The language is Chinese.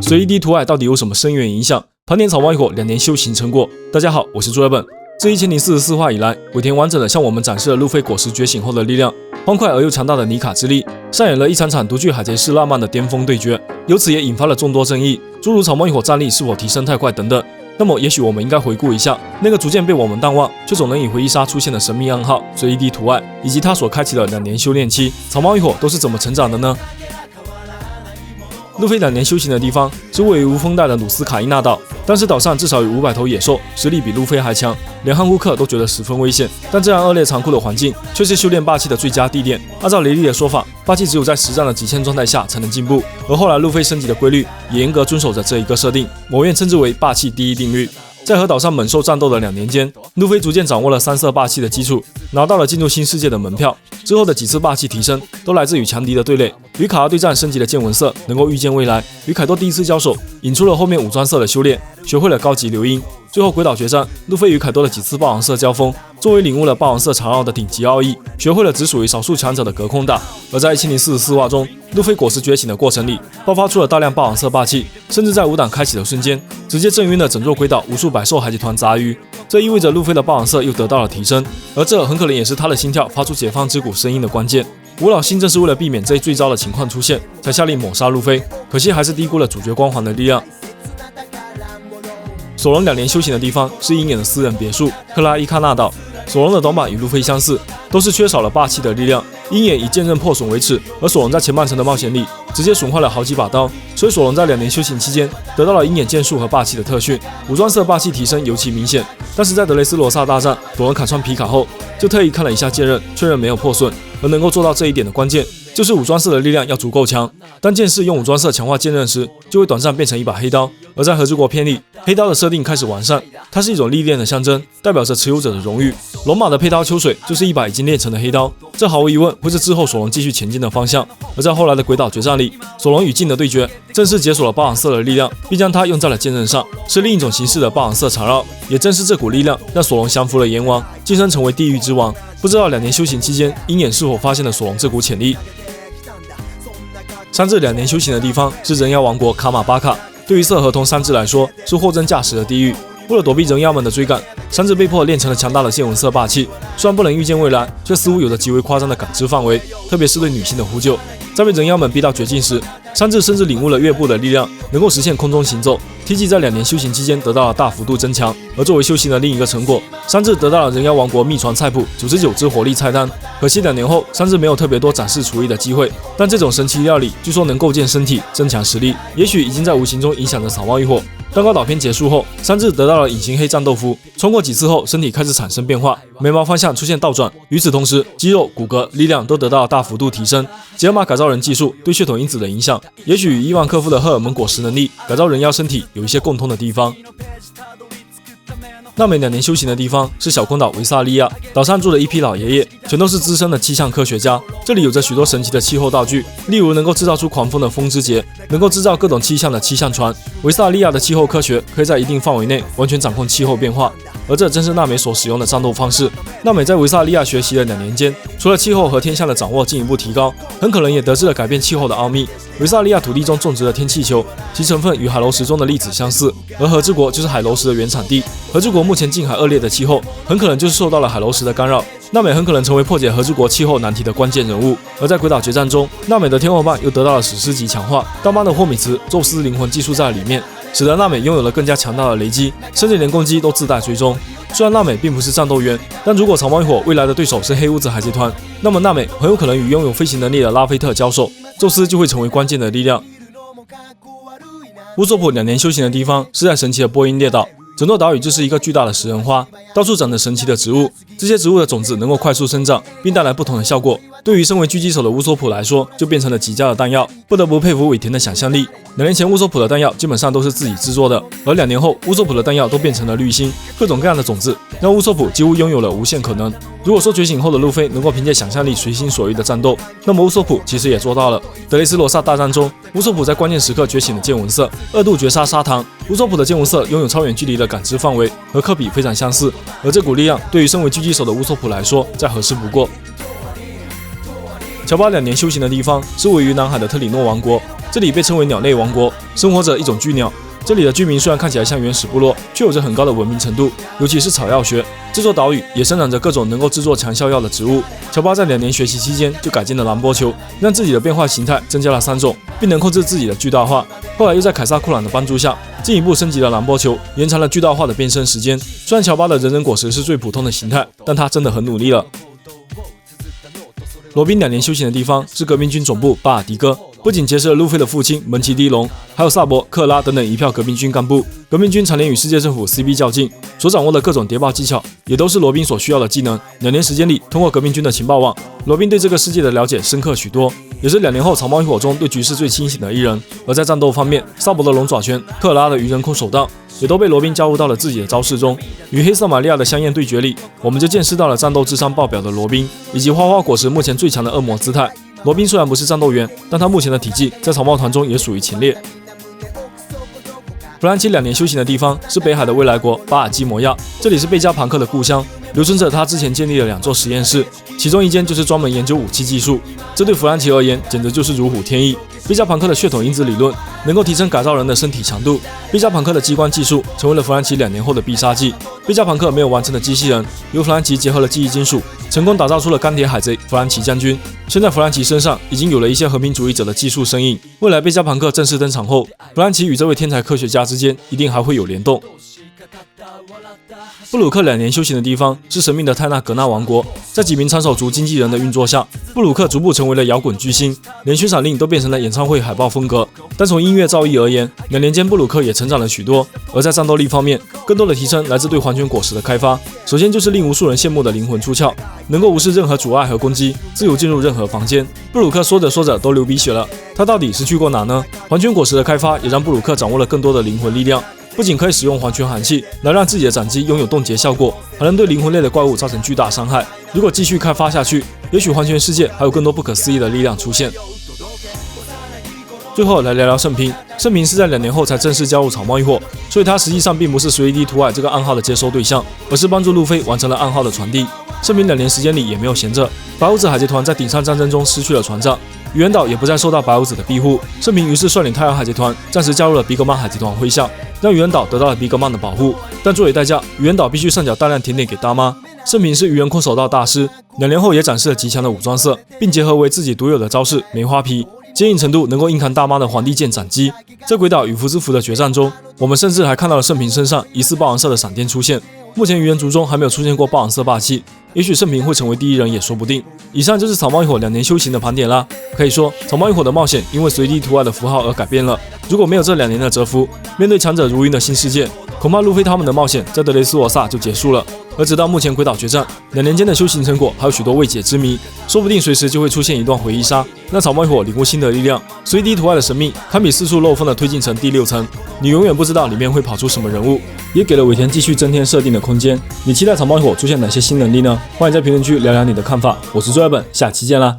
随一滴图霭到底有什么深远影响？盘点草帽一伙2年修行成果。大家好，我是朱尔本。自1044话以来，尾田完整的向我们展示了路飞果实觉醒后的力量，欢快而又强大的尼卡之力，上演了一场场独具海贼式浪漫的巅峰对决，由此也引发了众多争议，诸如草帽一伙战力是否提升太快等等。那么，也许我们应该回顾一下那个逐渐被我们淡忘，却总能以回忆杀出现的神秘暗号随一滴图霭，以及他所开启的2年修炼期，草帽一伙都是怎么成长的呢？路飞2年修行的地方是位于无风带的努斯卡伊纳岛，当时岛上至少有500头野兽，实力比路飞还强，连汉乌克都觉得十分危险。但这样恶劣残酷的环境却是修炼霸气的最佳地点。按照雷利的说法，霸气只有在实战的极限状态下才能进步，而后来路飞升级的规律也严格遵守着这一个设定，某院称之为霸气第一定律。在和岛上猛兽战斗的2年间，路飞逐渐掌握了3色霸气的基础，拿到了进入新世界的门票。之后的几次霸气提升都来自于强敌的对垒，与卡尔对战升级的见闻色能够预见未来，与凯多第一次交手引出了后面武装色的修炼，学会了高级流音。最后鬼岛决战，路飞与凯多的几次霸王色交锋，终于领悟了霸王色缠绕的顶级奥义，学会了只属于少数强者的隔空打。而在1044话中，路飞果实觉醒的过程里，爆发出了大量霸王色霸气，甚至在5档开启的瞬间，直接震晕了整座鬼岛无数百兽海贼团杂鱼。这意味着路飞的霸王色又得到了提升，而这很可能也是他的心跳发出解放之谷声音的关键。吴老星正是为了避免这一最糟的情况出现，才下令抹杀路飞，可惜还是低估了主角光环的力量。索隆2年修行的地方是鹰眼的私人别墅克拉伊卡纳岛。索隆的短板与路飞相似，都是缺少了霸气的力量。鹰眼以剑刃破损为耻，而索隆在前半程的冒险里直接损坏了好几把刀，所以索隆在2年修行期间得到了鹰眼剑术和霸气的特训，武装色霸气提升尤其明显。但是在德雷斯罗萨大战索隆砍穿皮卡后，就特意看了一下剑刃，确认没有破损，而能够做到这一点的关键就是武装色的力量要足够强。当剑士用武装色强化剑刃时，就会短暂变成一把黑刀。而在和之国篇里，黑刀的设定开始完善，它是一种历练的象征，代表着持有者的荣誉。龙马的佩刀秋水就是一把已经练成的黑刀，这毫无疑问会是之后索隆继续前进的方向。而在后来的鬼岛决战里，索隆与镜的对决正式解锁了霸王色的力量，并将它用在了剑刃上，是另一种形式的霸王色缠绕。也正是这股力量让索隆降服了阎王，晋升成为地狱之王。不知道2年修行期间，鹰眼是否发现了索隆这股潜力？山治2年修行的地方是人妖王国卡马巴卡，对于色合同山治来说是货真价实的地狱。为了躲避人妖们的追赶，山治被迫练成了强大的见闻色霸气，虽然不能预见未来，却似乎有着极为夸张的感知范围，特别是对女性的呼救。在被人妖们逼到绝境时，山治甚至领悟了月步的力量，能够实现空中行走。TG 在2年修行期间得到了大幅度增强，而作为修行的另一个成果，山治得到了人妖王国秘传菜谱99只火力菜单。可惜2年后，山治没有特别多展示厨艺的机会，但这种神奇料理据说能构建身体、增强实力，也许已经在无形中影响着草帽一伙。蛋糕岛篇结束后，山治得到了隐形黑战斗服，穿过几次后，身体开始产生变化，眉毛方向出现倒转。与此同时，肌肉、骨骼、力量都得到了大幅度提升。杰尔玛改造人技术对血统因子的影响，也许与伊万科夫的荷尔蒙果实能力改造人妖身体有一些共通的地方。娜美2年修行的地方是小空岛维萨利亚，岛上住了一批老爷爷，全都是资深的气象科学家。这里有着许多神奇的气候道具，例如能够制造出狂风的风之节，能够制造各种气象的气象船。维萨利亚的气候科学可以在一定范围内完全掌控气候变化，而这正是娜美所使用的战斗方式。娜美在维萨利亚学习了2年间，除了气候和天象的掌握进一步提高，很可能也得知了改变气候的奥秘。维萨利亚土地中种植了天气球，其成分与海楼石中的粒子相似，而和之国就是海楼石的原产地。和之国目前近海恶劣的气候，很可能就是受到了海楼石的干扰。娜美很可能成为破解和之国气候难题的关键人物。而在鬼岛决战中，娜美的天后棒又得到了史诗级强化，当班的霍米茨、宙斯灵魂技术在里面，使得娜美拥有了更加强大的雷击，甚至连攻击都自带追踪。虽然娜美并不是战斗员，但如果草帽一伙未来的对手是黑屋子海贼团，那么娜美很有可能与拥有飞行能力的拉菲特交手，宙斯就会成为关键的力量。乌索普2年修行的地方是在神奇的波音列岛，整座岛屿就是一个巨大的食人花，到处长着神奇的植物，这些植物的种子能够快速生长，并带来不同的效果。对于身为狙击手的乌索普来说，就变成了极佳的弹药，不得不佩服尾田的想象力。2年前乌索普的弹药基本上都是自己制作的，而2年后乌索普的弹药都变成了滤芯，各种各样的种子让乌索普几乎拥有了无限可能。如果说觉醒后的路飞能够凭借想象力随心所欲的战斗，那么乌索普其实也做到了。德雷斯罗萨大战中，乌索普在关键时刻觉醒了见闻色，2度绝杀砂糖。乌索普的见闻色拥有超远距离的感知范围，和科比非常相似，而这股力量对于身为狙击手的乌索普来说再合适不过。乔巴2年修行的地方是位于南海的特里诺王国，这这里被称为鸟类王国，生活着一种巨鸟。这里的居民虽然看起来像原始部落，却有着很高的文明程度，尤其是草药学。这座岛屿也生长着各种能够制作强效药的植物。乔巴在2年学习期间就改进了蓝波球，让自己的变化形态增加了3种，并能控制自己的巨大化。后来又在凯撒库朗的帮助下，进一步升级了蓝波球，延长了巨大化的变身时间。虽然乔巴的人人果实是最普通的形态，但他真的很努力了。罗宾2年修行的地方是革命军总部巴尔迪哥。不仅结识了路飞的父亲门奇迪龙，还有萨博、克拉等等一票革命军干部。革命军常年与世界政府 CB 较劲，所掌握的各种谍报技巧，也都是罗宾所需要的技能。2年时间里，通过革命军的情报网，罗宾对这个世界的了解深刻许多，也是2年后草帽一伙中对局势最清醒的一人。而在战斗方面，萨博的龙爪拳、克拉的鱼人空手道，也都被罗宾加入到了自己的招式中。与黑色玛利亚的香艳对决里，我们就见识到了战斗智商爆表的罗宾，以及花花果实目前最强的恶魔姿态。罗宾虽然不是战斗员，但他目前的体技在草帽团中也属于前列。弗兰奇2年修行的地方是北海的未来国巴尔基摩亚，这里是贝加庞克的故乡，留存着他之前建立的2座实验室，其中一间就是专门研究武器技术，这对弗兰奇而言简直就是如虎添翼。贝加庞克的血统因子理论能够提升改造人的身体强度，贝加庞克的机关技术成为了弗兰奇2年后的必杀技。贝加庞克没有完成的机器人，由弗兰奇结合了记忆金属，成功打造出了钢铁海贼弗兰奇将军。现在弗兰奇身上已经有了一些和平主义者的技术身影，未来贝加庞克正式登场后，弗兰奇与这位天才科学家之间一定还会有联动。布鲁克2年修行的地方是神秘的泰纳格纳王国，在几名长手族经纪人的运作下，布鲁克逐步成为了摇滚巨星，连宣传令都变成了演唱会海报风格。但从音乐造诣而言，2年间布鲁克也成长了许多。而在战斗力方面，更多的提升来自对黄泉果实的开发。首先就是令无数人羡慕的灵魂出窍，能够无视任何阻碍和攻击，自由进入任何房间。布鲁克说着说着都流鼻血了，他到底是去过哪呢？黄泉果实的开发也让布鲁克掌握了更多的灵魂力量。不仅可以使用黄泉寒气来让自己的斩击拥有冻结效果，还能对灵魂类的怪物造成巨大伤害。如果继续开发下去，也许黄泉世界还有更多不可思议的力量出现。最后来聊聊圣平，圣平是在2年后才正式加入草帽一伙，所以他实际上并不是随地屠海这个暗号的接收对象，而是帮助路飞完成了暗号的传递。圣平2年时间里也没有闲着，白胡子海贼团在顶上战争中失去了船长，鱼人岛也不再受到白胡子的庇护，圣平于是率领太阳海贼团暂时加入了比格曼海贼团麾下，让鱼人岛得到了比格曼的保护。但作为代价，鱼人岛必须上缴大量甜点给大妈。圣平是鱼人空手道大师，2年后也展示了极强的武装色，并结合为自己独有的招式梅花皮，坚硬程度能够硬扛大妈的皇帝剑斩击。在鬼岛与福之福的决战中，我们甚至还看到了圣平身上疑似霸王色的闪电出现。目前鱼人族中还没有出现过霸王色霸气，也许圣平会成为第一人也说不定。以上就是草帽一伙2年修行的盘点啦。可以说，草帽一伙的冒险因为随地屠海的符号而改变了。如果没有这2年的蛰伏，面对强者如云的新世界，恐怕路飞他们的冒险在德雷斯罗萨就结束了。而直到目前鬼岛决战，2年间的修行成果还有许多未解之谜，说不定随时就会出现一段回忆杀，让草帽一伙领悟新的力量。随地屠海的神秘堪比四处漏风的推进层第6层，你永远不知道里面会跑出什么人物，也给了尾田继续增添设定的空间。你期待草帽一伙出现哪些新能力呢？欢迎在评论区聊聊你的看法。我是周二本，下期见啦！